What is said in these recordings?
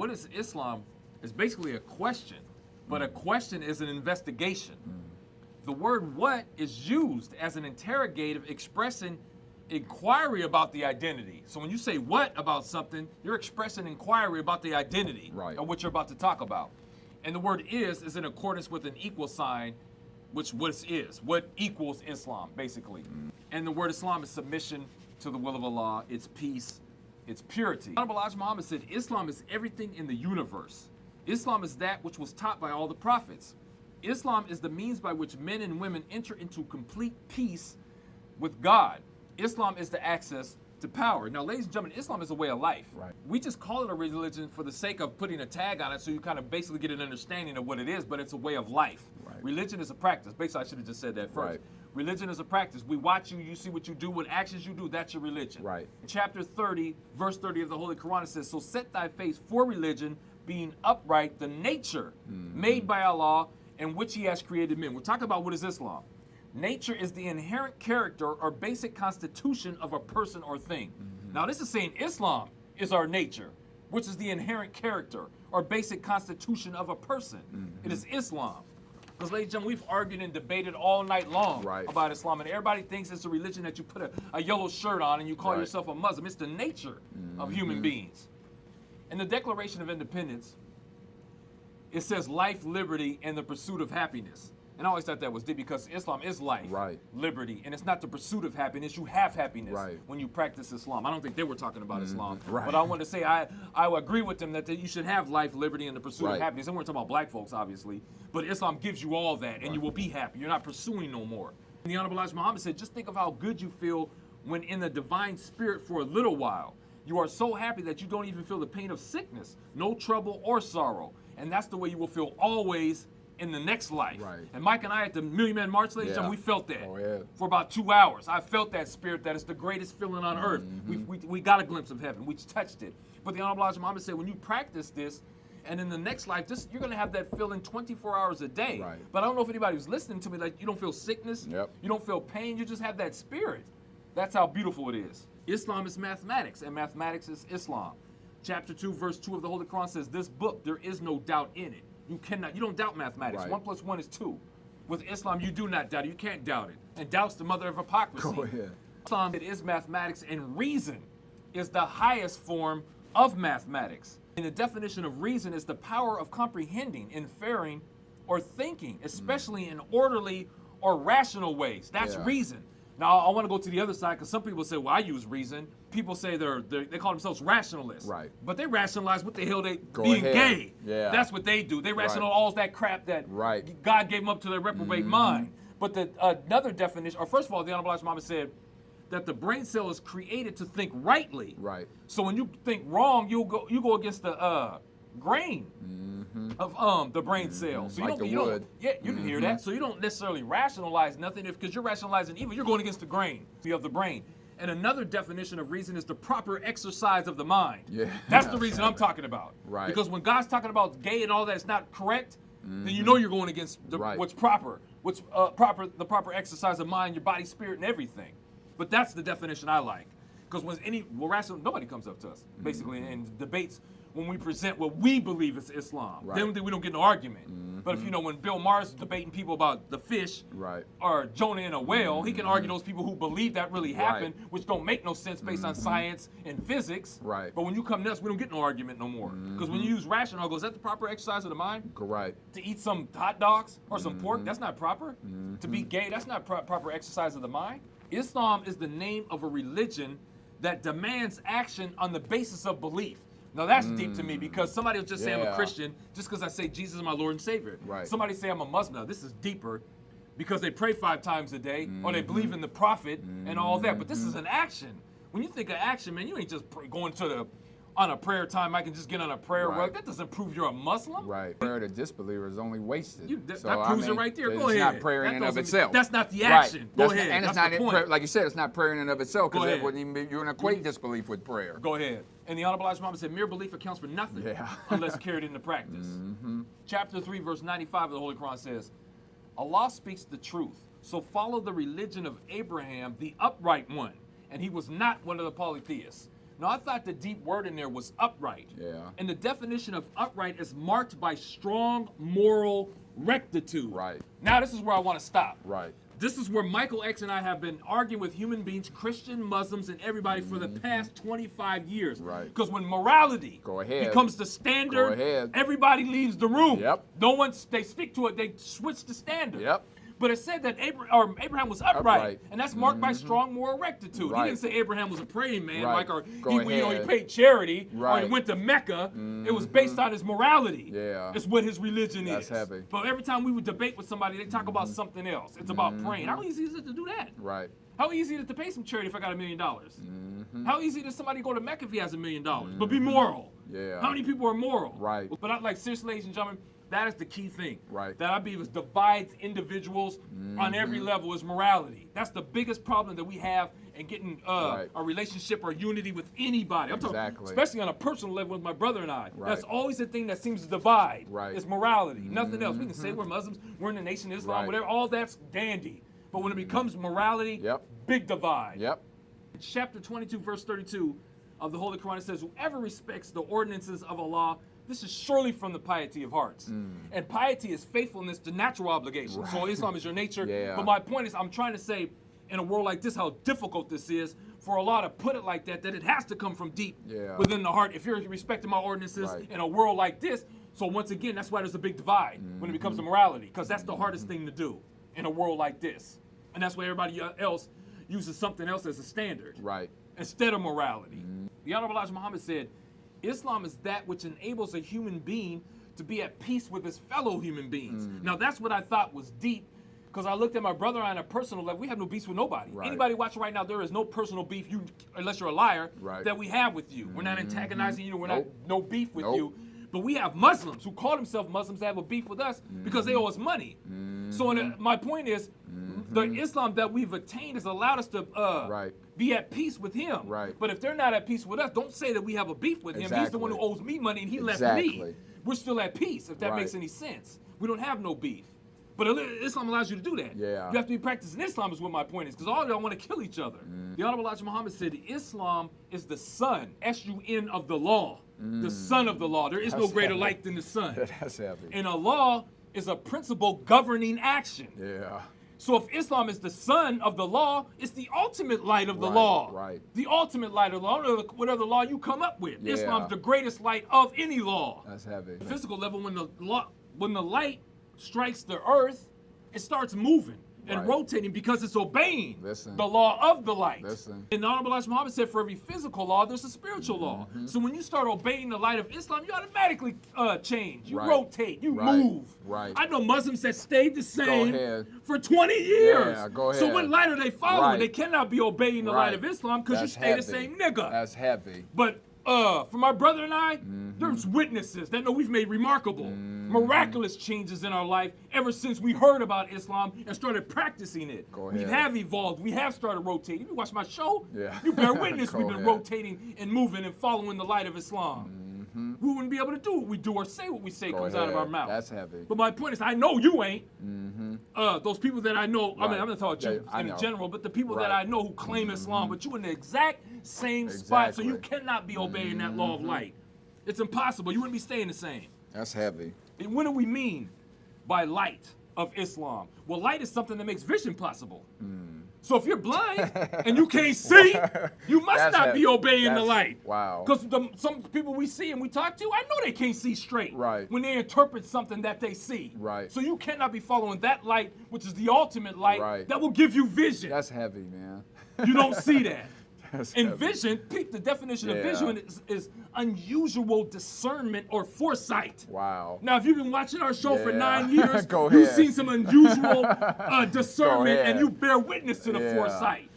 what is Islam? It's basically a question, but a question is an investigation. The word what is used as an interrogative expressing inquiry about the identity. So when you say what about something, you're expressing inquiry about the identity of what you're about to talk about. And the word is in accordance with an equal sign, which what equals Islam, basically. And the word Islam is submission to the will of Allah, it's peace, it's purity. Honorable Elijah Muhammad said, Islam is everything in the universe. Islam is that which was taught by all the prophets. Islam is the means by which men and women enter into complete peace with God. Islam is the access to power. Now, ladies and gentlemen, Islam is a way of life. We just call it a religion for the sake of putting a tag on it so you kind of basically get an understanding of what it is, but it's a way of life. Religion is a practice. Basically, I should have just said that first. Religion is a practice. We watch you, you see what you do, what actions you do, that's your religion. In chapter 30, verse 30 of the Holy Quran, it says, so set thy face for religion, being upright, the nature made by Allah, in which he has created men. We're talking about what is Islam. Nature is the inherent character or basic constitution of a person or thing. Now this is saying Islam is our nature, which is the inherent character or basic constitution of a person. It is Islam. Because ladies and gentlemen, we've argued and debated all night long about Islam, and everybody thinks it's a religion that you put a yellow shirt on and you call yourself a Muslim. It's the nature of human beings. In the Declaration of Independence, it says life, liberty, and the pursuit of happiness. And I always thought that was deep because Islam is life, liberty, and it's not the pursuit of happiness. You have happiness when you practice Islam. I don't think they were talking about Islam, but I want to say I agree with them that you should have life, liberty, and the pursuit of happiness. And we're talking about black folks, obviously, but Islam gives you all that, and you will be happy. You're not pursuing no more. And the Honorable Elijah Muhammad said, just think of how good you feel when in the divine spirit for a little while. You are so happy that you don't even feel the pain of sickness, no trouble or sorrow. And that's the way you will feel always in the next life. And Mike and I at the Million Man March, ladies and gentlemen, we felt that for about 2 hours. I felt that spirit that is the greatest feeling on earth. We got a glimpse of heaven. We touched it. But the Honorable Elijah Muhammad said, when you practice this, and in the next life, you're going to have that feeling 24 hours a day. But I don't know if anybody was listening to me, like you don't feel sickness, you don't feel pain, you just have that spirit. That's how beautiful it is. Islam is mathematics, and mathematics is Islam. Chapter 2, verse 2 of the Holy Quran says, this book, there is no doubt in it. You don't doubt mathematics. 1 + 1 is 2. With Islam, you do not doubt it. You can't doubt it. And doubt's the mother of hypocrisy. Islam, it is mathematics, and reason is the highest form of mathematics. And the definition of reason is the power of comprehending, inferring, or thinking, especially in orderly or rational ways. That's reason. Now, I want to go to the other side because some people say, well, I use reason. People say they call themselves rationalists. But they rationalize what the hell being gay. That's what they do. They rationalize all that crap that God gave them up to their reprobate mind. But another definition, or first of all, the Honorable Elijah Muhammad said that the brain cell is created to think rightly. So when you think wrong, you go against the grain of the brain cell. So like you can hear that. So you don't necessarily rationalize nothing because you're rationalizing evil. You're going against the grain of the brain. And another definition of reason is the proper exercise of the mind. That's the reason I'm talking about. Because when God's talking about gay and all that is not correct, then you know you're going against what's proper, the proper exercise of mind, your body, spirit, and everything. But that's the definition I like. Because nobody comes up to us, basically, in debates when we present what we believe is Islam. Then we don't get in an argument. But if when Bill Maher's debating people about the fish or Jonah and a whale, he can argue those people who believe that really happened, which don't make no sense based on science and physics. But when you come to us, we don't get no argument no more. Because when you use rational, is that the proper exercise of the mind? To eat some hot dogs or some pork, that's not proper. To be gay, that's not proper exercise of the mind. Islam is the name of a religion that demands action on the basis of belief. Now that's deep to me because somebody will just say I'm a Christian just because I say Jesus is my Lord and Savior. Somebody say I'm a Muslim. Now this is deeper because they pray 5 times a day or they believe in the prophet and all that. But this is an action. When you think of action, man, you ain't just going on a prayer time. I can just get on a prayer rug. That doesn't prove you're a Muslim. Prayer to disbeliever is only wasted. That proves it right there. Go ahead. It's not prayer in and of itself. That's not the action. Go ahead. And it's not, like you said, it's not prayer in and of itself because it wouldn't even be, you wouldn't equate disbelief with prayer. Go ahead. And the Honorable Elijah Muhammad said, mere belief accounts for nothing unless carried into practice. Chapter 3, verse 95 of the Holy Quran says, Allah speaks the truth, so follow the religion of Abraham, the upright one, and he was not one of the polytheists. Now, I thought the deep word in there was upright. Yeah. And the definition of upright is marked by strong moral rectitude. Right. Now, this is where I want to stop. Right. This is where Michael X and I have been arguing with human beings, Christian, Muslims, and everybody for the past 25 years. Right. Because when morality becomes the standard, everybody leaves the room. Yep. No one, they stick to it. They switch the standard. Yep. But it said that Abraham was upright, and that's marked by strong moral rectitude. Right. He didn't say Abraham was a praying man, Right. like, or Go he paid charity, or Right. he went to Mecca. It was based on his morality. Yeah. It's what his religion That's is. heavy. But every time we would debate with somebody, they talk about something else. It's about praying. How easy is it to do that? Right. How easy is it to pay some charity if I got $1 million? How easy is somebody go to Mecca if he has $1 million? But be moral. Yeah. How many people are moral? Right. But I, like, seriously, ladies and gentlemen, that is the key thing. Right. That I believe is divides individuals on every level is morality. That's the biggest problem that we have in getting a relationship or unity with anybody. I'm talking, especially on a personal level with my brother and I. Right. That's always the thing that seems to divide. Right. Is morality. Nothing else. We can say we're Muslims, we're in the Nation of Islam, whatever. All that's dandy. But when it becomes morality, big divide. Yep. Chapter 22, verse 32 of the Holy Quran, it says, whoever respects the ordinances of Allah, this is surely from the piety of hearts. And piety is faithfulness to natural obligations. Right. So Islam is your nature. Yeah. But my point is, I'm trying to say, in a world like this, how difficult this is for Allah to put it like that it has to come from deep within the heart. If you're respecting my ordinances in a world like this, so once again, that's why there's a big divide when it becomes to morality, because that's the hardest thing to do in a world like this. And that's why everybody else uses something else as a standard. Right. Instead of morality. The Honorable Elijah Muhammad said, Islam is that which enables a human being to be at peace with his fellow human beings. Now, that's what I thought was deep, because I looked at my brother on a personal level. We have no beef with nobody. Right. Anybody watching right now, there is no personal beef, unless you're a liar, that we have with you. We're not antagonizing you. We're not no beef with you. But we have Muslims who call themselves Muslims that have a beef with us because they owe us money. So my point is, the Islam that we've attained has allowed us to be at peace with him. Right. But if they're not at peace with us, don't say that we have a beef with him. He's the one who owes me money and he left me. We're still at peace, if that makes any sense. We don't have no beef. But Islam allows you to do that. Yeah. You have to be practicing Islam is what my point is, because all of y'all want to kill each other. The Honorable Elijah Muhammad said Islam is the sun, S-U-N, of the law. The son of the law. There is no greater light than the sun. That's heavy. And a law is a principle governing action. Yeah. So if Islam is the son of the law, it's the ultimate light of the law. Right. The ultimate light of the law, whatever law you come up with. Islam's the greatest light of any law. That's heavy. The physical level, when the light strikes the earth, it starts moving and rotating because it's obeying the law of the light. And the Honorable Elijah Muhammad said for every physical law, there's a spiritual law. So when you start obeying the light of Islam, you automatically change. You rotate. You move. I know Muslims that stayed the same for 20 years. Yeah, go ahead. So what light are they following? They cannot be obeying the light of Islam because you stay heavy. the same nigga. That's heavy. But for my brother and I, there's witnesses that know we've made remarkable, miraculous changes in our life ever since we heard about Islam and started practicing it. We have evolved. We have started rotating. If you watch my show, you bear witness we've been rotating and moving and following the light of Islam. We wouldn't be able to do what we do or say what we say comes out of our mouth. That's heavy. But my point is, I know you ain't. Those people that I know, I mean, I'm not talking about you in general, but the people that I know who claim Islam, but you in the exact same spot, so you cannot be obeying that law of light. It's impossible. You wouldn't be staying the same. That's heavy. And what do we mean by light of Islam? Well, light is something that makes vision possible. So if you're blind and you can't see, you must not be obeying the light. Wow. Because some people we see and we talk to, I know they can't see straight when they interpret something that they see. So you cannot be following that light, which is the ultimate light that will give you vision. That's heavy, man. You don't see that. And heavy. Vision, the definition of vision is unusual discernment or foresight. Wow. Now, if you've been watching our show for 9 years, Go you've ahead. seen some unusual discernment and you bear witness to the foresight.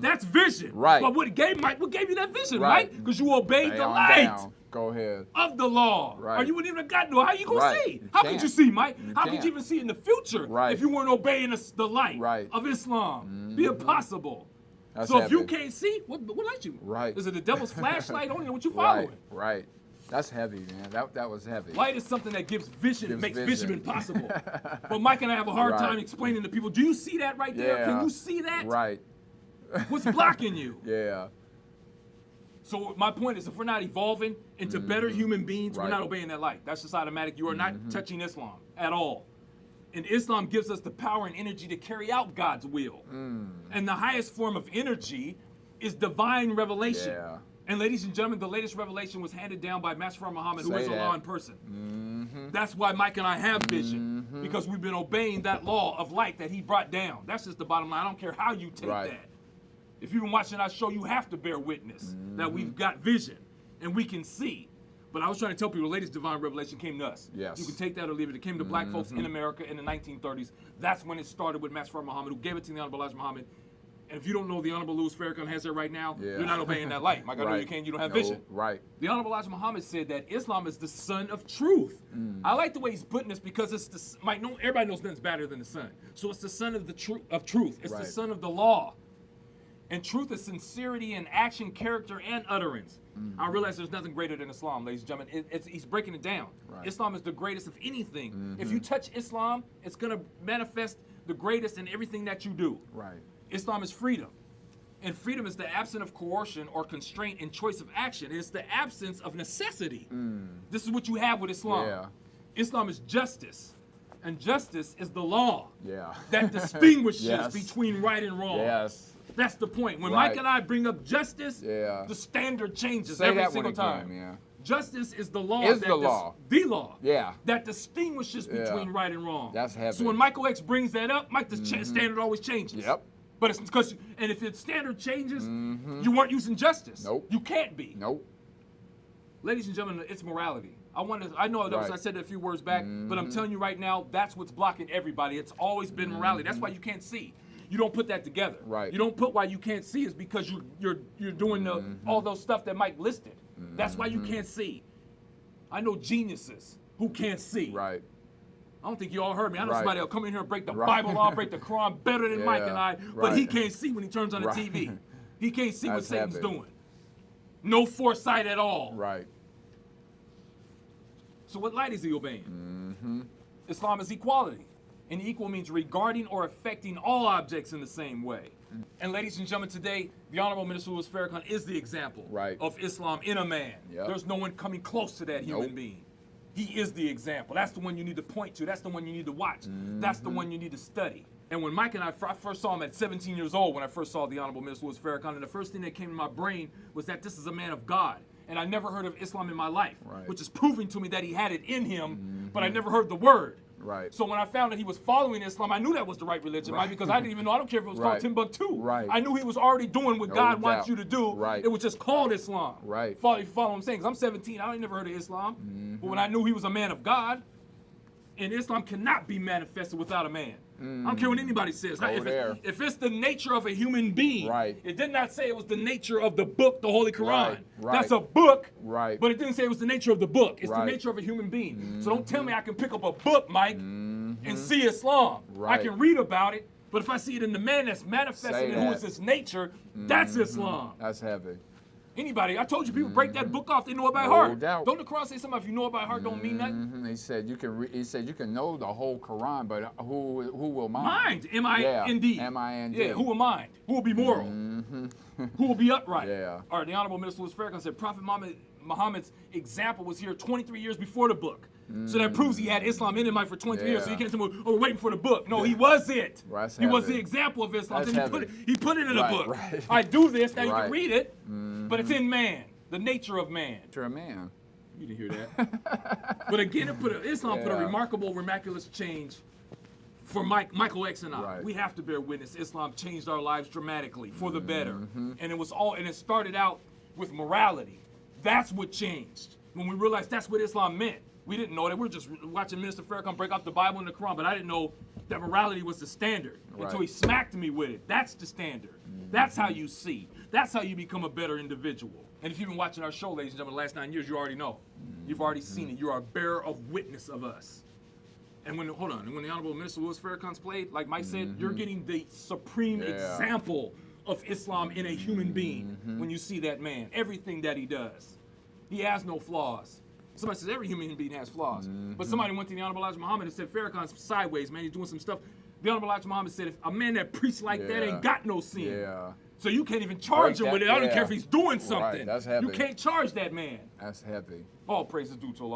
That's vision. But what gave you that vision, right? Because you obeyed the light. Go ahead. Of the law. Or you wouldn't even have gotten to. How you gonna see? How could you see, Mike? How could you even see in the future if you weren't obeying the light of Islam? Be impossible. That's so heavy. if you can't see, what light you? Is it the devil's flashlight on you? What you following? Right. That's heavy, man. That was heavy. Light is something that gives vision, makes vision impossible. But Mike and I have a hard time explaining to people. Do you see that right there? Can you see that? Right. What's blocking you? So my point is, if we're not evolving into better human beings, we're Right. not obeying that light. That's just automatic. You are not touching Islam at all. And Islam gives us the power and energy to carry out God's will. And the highest form of energy is divine revelation. Yeah. And ladies and gentlemen, the latest revelation was handed down by Master Prophet Muhammad, who Say is that. Allah in person. That's why Mike and I have vision, because we've been obeying that law of light that he brought down. That's just the bottom line. I don't care how you take Right. that. If you've been watching our show, you have to bear witness that we've got vision and we can see. But I was trying to tell people the latest divine revelation came to us. Yes. You can take that or leave it. It came to black folks in America in the 1930s. That's when it started with Master Prophet Muhammad, who gave it to the Honorable Elijah Muhammad. And if you don't know the Honorable Louis Farrakhan has it right now, Yeah. you're not obeying that light. Mike, I know Right. you can't, you don't have No, vision. Right. The Honorable Elijah Muhammad said that Islam is the son of truth. I like the way he's putting this because it's the Mike. No, everybody knows nothing's better than the sun. So it's the son of the truth. It's the Right. son of the law. And truth is sincerity in action, character, and utterance. I realize there's nothing greater than Islam, ladies and gentlemen. He's breaking it down. Right. Islam is the greatest of anything. If you touch Islam, it's going to manifest the greatest in everything that you do. Right. Islam is freedom. And freedom is the absence of coercion or constraint in choice of action. It's the absence of necessity. This is what you have with Islam. Yeah. Islam is justice. And justice is the law Yeah. that distinguishes Yes. between right and wrong. Yes. That's the point. When Right. Mike and I bring up justice, Yeah. the standard changes Say every that single one time. again, yeah. Justice is the law. Is that the law. The law. Yeah. That distinguishes Yeah. between right and wrong. That's heavy. So when Michael X brings that up, Mike, the standard always changes. Yep. But it's because, and if the standard changes, you weren't using justice. Nope. You can't be. Nope. Ladies and gentlemen, it's morality. I know that Right. I said it a few words back, but I'm telling you right now, that's what's blocking everybody. It's always been morality. That's why you can't see. You don't put that together. Right. You don't put why you can't see is because you're doing all those stuff that Mike listed. That's why you can't see. I know geniuses who can't see. Right. I don't think you all heard me. I know Right. somebody will come in here and break the Right. Bible law, break the Quran better than Mike Yeah, and I, but he right. can't see when he turns on the Right. TV. He can't see what That's Satan's heavy. doing. No foresight at all. Right. So what light is he obeying? Islam is equality. And equal means regarding or affecting all objects in the same way. And ladies and gentlemen, today, the Honorable Minister Louis Farrakhan is the example Right. of Islam in a man. Yep. There's no one coming close to that human Nope. being. He is the example. That's the one you need to point to. That's the one you need to watch. That's the one you need to study. And when Mike and I first saw him at 17 years old, when I first saw the Honorable Minister Louis Farrakhan, and the first thing that came to my brain was that this is a man of God. And I never heard of Islam in my life, Right. which is proving to me that he had it in him, but I never heard the word. Right. So when I found that he was following Islam, I knew that was the right religion, right? Because I didn't even know. I don't care if it was called Right. Timbuktu. Right. I knew he was already doing what No God wants doubt. you to do. Right. It was just called Islam. Right. Follow what I'm saying? Because I'm 17. I ain't never heard of Islam. But when I knew he was a man of God, and Islam cannot be manifested without a man. I don't care what anybody says. Go there. If it's the nature of a human being, Right. it did not say it was the nature of the book, the Holy Quran. Right, right. That's a book, Right. but it didn't say it was the nature of the book. It's the Right. nature of a human being. So don't tell me I can pick up a book, Mike, and see Islam. Right. I can read about it, but if I see it in the man that's Say manifesting in who that. is his nature, that's Islam. That's heavy. Anybody, I told you, people break that book off, they know it by No heart. doubt. Don't the Quran say something, if you know it by heart, don't mean nothing? He said you can. He said you can know the whole Quran, but who will mind? Mind, M-I-N-D. Yeah, M-I-N-D. Yeah, who will mind? Who will be moral? Who will be upright? Yeah. All right, the Honorable Minister Louis Farrakhan said Prophet Muhammad's example was here 23 years before the book. So that proves he had Islam in him like for 23 years. So he Yeah. can't tell me, oh, we're waiting for the book. No, he was it. That's He was heavy. the example of Islam. That's Then he put it in a Right, book. right. I do this, now you Right. can read it, but it's in man, the nature of man. To a man. You didn't hear that. But again, Islam put a Yeah. remarkable, miraculous change for Michael X and I. Right. We have to bear witness. Islam changed our lives dramatically for the better. And it started out with morality. That's what changed. When we realized that's what Islam meant. We didn't know that. We were just watching Minister Farrakhan break off the Bible and the Quran, but I didn't know that morality was the standard until he Right. smacked me with it. That's the standard. That's how you see. That's how you become a better individual. And if you've been watching our show, ladies and gentlemen, the last 9 years, you already know. You've already seen it. You are a bearer of witness of us. And when the Honorable Minister Louis Farrakhan's played, like Mike said, you're getting the supreme Yeah. example of Islam in a human being when you see that man. Everything that he does. He has no flaws. Somebody says every human being has flaws. But somebody went to the Honorable Elijah Muhammad and said, Farrakhan's sideways, man. He's doing some stuff. The Honorable Elijah Muhammad said, if a man that preached like that Yeah. ain't got no sin. Yeah. So you can't even charge him with it. I don't care if he's doing something. Right, that's heavy. You can't charge that man. That's heavy. All praises due to Allah.